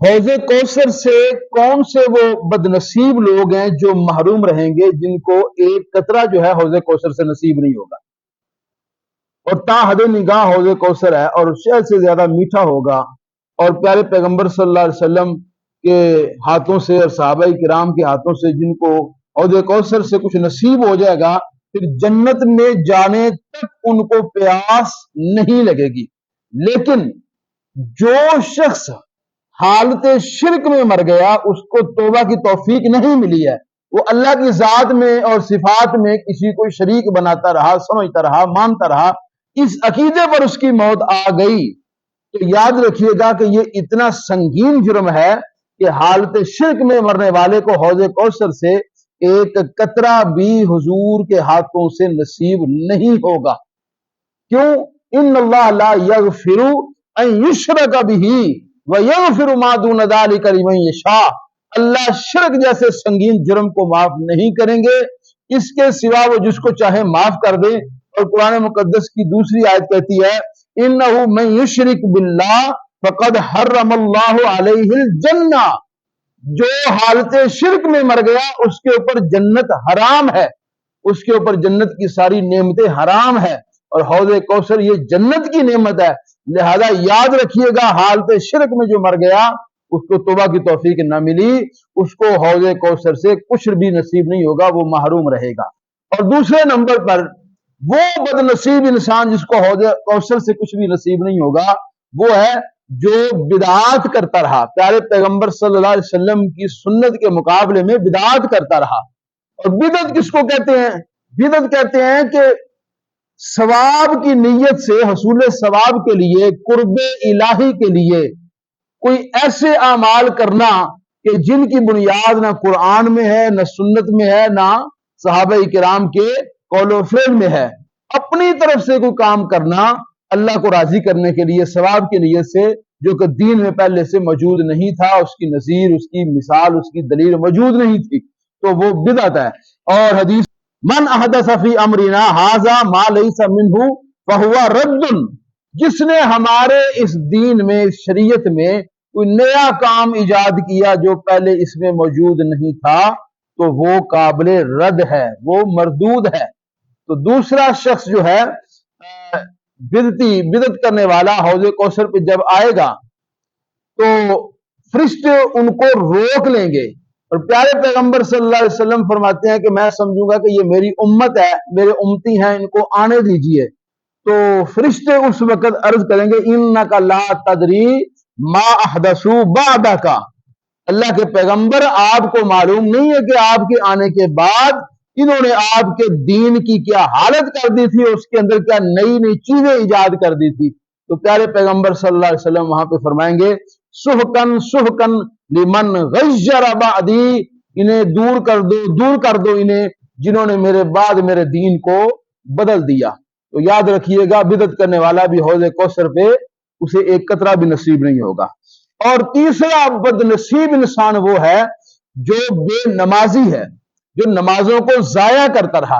حوض کوثر سے کون سے وہ بدنصیب لوگ ہیں جو محروم رہیں گے، جن کو ایک قطرہ جو ہے حوض کوثر سے نصیب نہیں ہوگا؟ اور تا حد نگاہ حوض کوثر ہے اور شہد سے زیادہ میٹھا ہوگا، اور پیارے پیغمبر صلی اللہ علیہ وسلم کے ہاتھوں سے اور صحابہ کرام کے ہاتھوں سے جن کو حوض کوثر سے کچھ نصیب ہو جائے گا، پھر جنت میں جانے تک ان کو پیاس نہیں لگے گی۔ لیکن جو شخص حالت شرک میں مر گیا، اس کو توبہ کی توفیق نہیں ملی ہے، وہ اللہ کی ذات میں اور صفات میں کسی کو شریک بناتا رہا، سمجھتا رہا، مانتا رہا، اس عقیدے پر اس کی موت آ گئی، تو یاد رکھیے گا کہ یہ اتنا سنگین جرم ہے کہ حالت شرک میں مرنے والے کو حوض کوثر سے ایک قطرہ بھی حضور کے ہاتھوں سے نصیب نہیں ہوگا۔ کیوں؟ ان اللہ لا یغفر ان یشرک بہ ویغفر ما دون ذلک لمن یشاء، اللہ شرک جیسے سنگین جرم کو معاف نہیں کریں گے، اس کے سوا وہ جس کو چاہے معاف کر دیں۔ اور قرآن مقدس کی دوسری آیت کہتی ہے انہ من یشرک باللہ فقد حرم اللہ علیہ الجنہ، جو حالت شرک میں مر گیا اس کے اوپر جنت حرام ہے، اس کے اوپر جنت کی ساری نعمتیں حرام ہے، اور حوض کوثر یہ جنت کی نعمت ہے۔ لہذا یاد رکھیے گا، حالت شرک میں جو مر گیا اس کو توبہ کی توفیق نہ ملی، اس کو حوض کوثر سے کچھ بھی نصیب نہیں ہوگا، وہ محروم رہے گا۔ اور دوسرے نمبر پر وہ بد نصیب انسان جس کو حوض کوثر سے کچھ بھی نصیب نہیں ہوگا، وہ ہے جو بدعات کرتا رہا، پیارے پیغمبر صلی اللہ علیہ وسلم کی سنت کے مقابلے میں بدعات کرتا رہا۔ اور بدعت کس کو کہتے ہیں؟ بدعت کہتے ہیں کہ ثواب کی نیت سے، حصول ثواب کے لیے، قرب الہی کے لیے کوئی ایسے اعمال کرنا کہ جن کی بنیاد نہ قرآن میں ہے، نہ سنت میں ہے، نہ صحابہ کرام کے قول و فعل میں ہے، اپنی طرف سے کوئی کام کرنا اللہ کو راضی کرنے کے لیے، ثواب کی نیت سے، جو کہ دین میں پہلے سے موجود نہیں تھا، اس کی نظیر، اس کی مثال، اس کی دلیل موجود نہیں تھی، تو وہ بدعت ہے۔ اور حدیث من احدث فی امرنا ھذا ما لیس منہ فہو رد، جس نے ہمارے اس دین میں، شریعت میں کوئی نیا کام ایجاد کیا جو پہلے اس میں موجود نہیں تھا، تو وہ قابل رد ہے، وہ مردود ہے۔ تو دوسرا شخص جو ہے بدعت کرنے والا، حوض کوثر پہ جب آئے گا تو فرشتے ان کو روک لیں گے، اور پیارے پیغمبر صلی اللہ علیہ وسلم فرماتے ہیں کہ میں سمجھوں گا کہ یہ میری امت ہے، میرے امتی ہیں، ان کو آنے دیجئے۔ تو فرشتے اس وقت عرض کریں گے انک لا تدری ما احدثوا بعدک، اللہ کے پیغمبر آپ کو معلوم نہیں ہے کہ آپ کے آنے کے بعد انہوں نے آپ کے دین کی کیا حالت کر دی تھی، اس کے اندر کیا نئی نئی چیزیں ایجاد کر دی تھی۔ تو پیارے پیغمبر صلی اللہ علیہ وسلم وہاں پہ فرمائیں گے سحقن سحقن لمن غیر بعدی، انہیں دور کر دو انہیں جنہوں نے میرے بعد میرے دین کو بدل دیا۔ تو یاد رکھیے گا، بدعت کرنے والا بھی حوض کوثر پہ اسے ایک قطرہ بھی نصیب نہیں ہوگا۔ اور تیسرا بد نصیب انسان وہ ہے جو بے نمازی ہے، جو نمازوں کو ضائع کرتا رہا،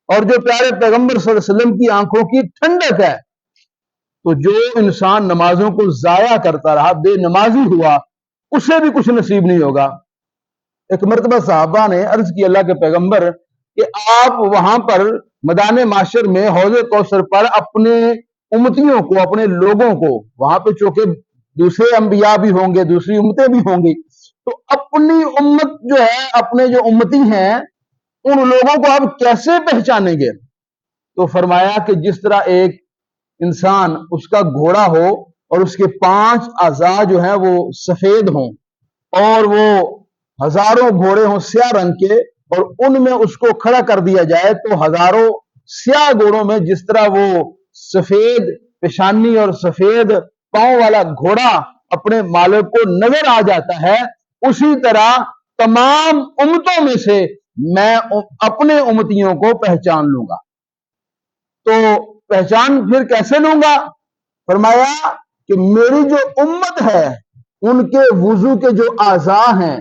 اور جو پیارے پیغمبر صلی اللہ علیہ وسلم کی آنکھوں کی ٹھنڈک ہے۔ تو جو انسان نمازوں کو ضائع کرتا رہا، بے نمازی ہوا، اسے بھی کچھ نصیب نہیں ہوگا۔ ایک مرتبہ صحابہ نے عرض کی اللہ کے پیغمبر کہ آپ وہاں پر میدان معشر میں حوض کوثر پر اپنے امتیوں کو، اپنے لوگوں کو، وہاں پہ چونکہ دوسرے انبیاء بھی ہوں گے، دوسری امتیں بھی ہوں گی، تو اپنی امت جو ہے، اپنے جو امتی ہیں، ان لوگوں کو آپ کیسے پہچانیں گے؟ تو فرمایا کہ جس طرح ایک انسان، اس کا گھوڑا ہو اور اس کے 5 اعضاء جو ہیں وہ سفید ہوں، اور وہ ہزاروں گھوڑے ہوں سیاہ رنگ کے، اور ان میں اس کو کھڑا کر دیا جائے تو ہزاروں سیاہ گھوڑوں میں جس طرح وہ سفید پیشانی اور سفید پاؤں والا گھوڑا اپنے مالک کو نظر آ جاتا ہے، اسی طرح تمام امتوں میں سے میں اپنے امتیوں کو پہچان لوں گا۔ تو پہچان پھر کیسے لوں گا؟ فرمایا کہ میری جو امت ہے ان کے وضو کے جو اعضاء ہیں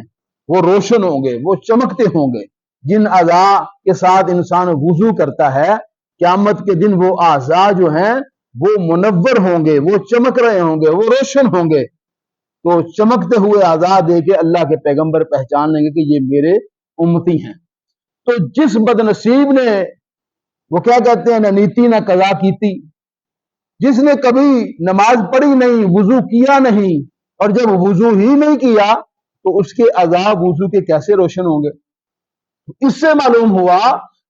وہ روشن ہوں گے، وہ چمکتے ہوں گے۔ جن اعضاء کے ساتھ انسان وضو کرتا ہے، قیامت کے دن وہ اعضاء جو ہیں وہ منور ہوں گے، وہ چمک رہے ہوں گے، وہ روشن ہوں گے۔ تو چمکتے ہوئے اعضاء دے کے اللہ کے پیغمبر پہچان لیں گے کہ یہ میرے امتی ہیں۔ تو جس بد نصیب نے وہ کیا کہتے ہیں نہ نیتی نہ قضا کیتی، جس نے کبھی نماز پڑھی نہیں، وضو کیا نہیں، اور جب وضو ہی نہیں کیا تو اس کے اعضاء وضو کے کیسے روشن ہوں گے؟ اس سے معلوم ہوا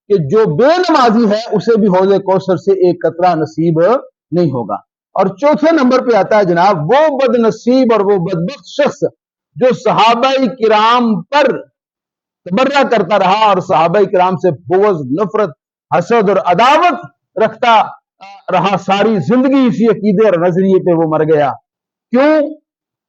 کہ جو بے نمازی ہے اسے بھی حوض کوثر سے ایک قطرہ نصیب نہیں ہوگا۔ اور چوتھے نمبر پہ آتا ہے جناب وہ بد نصیب اور وہ بدبخت شخص جو صحابہ کرام پر تبرہ کرتا رہا اور صحابہ کرام سے بغض، نفرت، حسد اور عداوت رکھتا رہا، ساری زندگی اسی عقیدے اور نظریے پہ وہ مر گیا۔ کیوں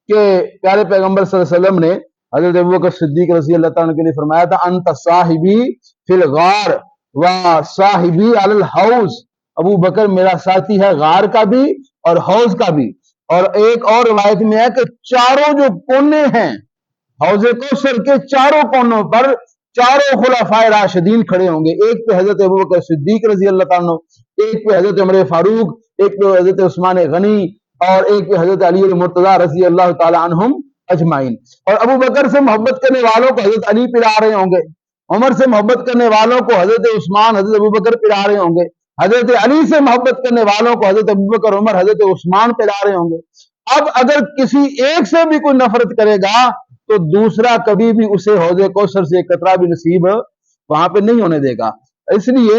کہ پیارے پیغمبر صلی اللہ علیہ وسلم نے حضرت ابوبکر صدیق رضی اللہ تعالیٰ کے لیے فرمایا تھا انت صاحبی فی الغار و صاحبی علی الحوض، ابو بکر میرا ساتھی ہے غار کا بھی اور حوض کا بھی۔ اور ایک اور روایت میں ہے کہ چاروں جو کونے ہیں حوض کوثر کے، چاروں کونوں پر چاروں خلفائے راشدین کھڑے ہوں گے، ایک پہ حضرت ابوبکر صدیق رضی اللہ تعالیٰ، ایک پہ حضرت عمر فاروق، ایک پہ حضرت عثمان غنی، اور ایک پہ حضرت علی المرتضیٰ رضی اللہ تعالی عنہم اجمعین۔ اور ابو بکر سے محبت کرنے والوں کو حضرت علی پلا رہے ہوں گے، عمر سے محبت کرنے والوں کو حضرت عثمان، حضرت ابو بکر پلا رہے ہوں گے، حضرت علی سے محبت کرنے والوں کو حضرت ابو بکر، عمر، حضرت عثمان پلا رہے ہوں گے۔ اب اگر کسی ایک سے بھی کوئی نفرت کرے گا تو دوسرا کبھی بھی اسے حوض کوثر سے ایک قطرہ بھی نصیب وہاں پہ نہیں ہونے دے گا۔ اس لیے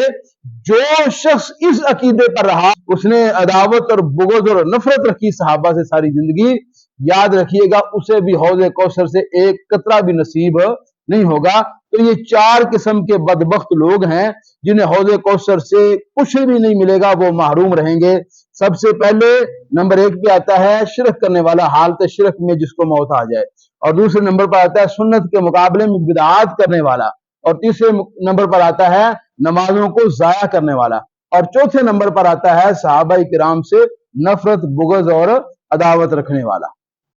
جو شخص اس عقیدے پر رہا، اس نے عداوت اور بغض اور نفرت رکھی صحابہ سے ساری زندگی، یاد رکھیے گا اسے بھی حوض کوثر سے ایک قطرہ بھی نصیب نہیں ہوگا۔ تو یہ چار قسم کے بدبخت لوگ ہیں جنہیں حوض کوثر سے کچھ بھی نہیں ملے گا، وہ محروم رہیں گے۔ سب سے پہلے نمبر 1 پہ آتا ہے شرک کرنے والا، حالت شرک میں جس کو موت آ جائے، اور دوسرے نمبر پر آتا ہے سنت کے مقابلے میں بدعات کرنے والا، اور تیسرے نمبر پر آتا ہے نمازوں کو ضائع کرنے والا، اور چوتھے نمبر پر آتا ہے صحابہ کرام سے نفرت، بغض اور عداوت رکھنے والا۔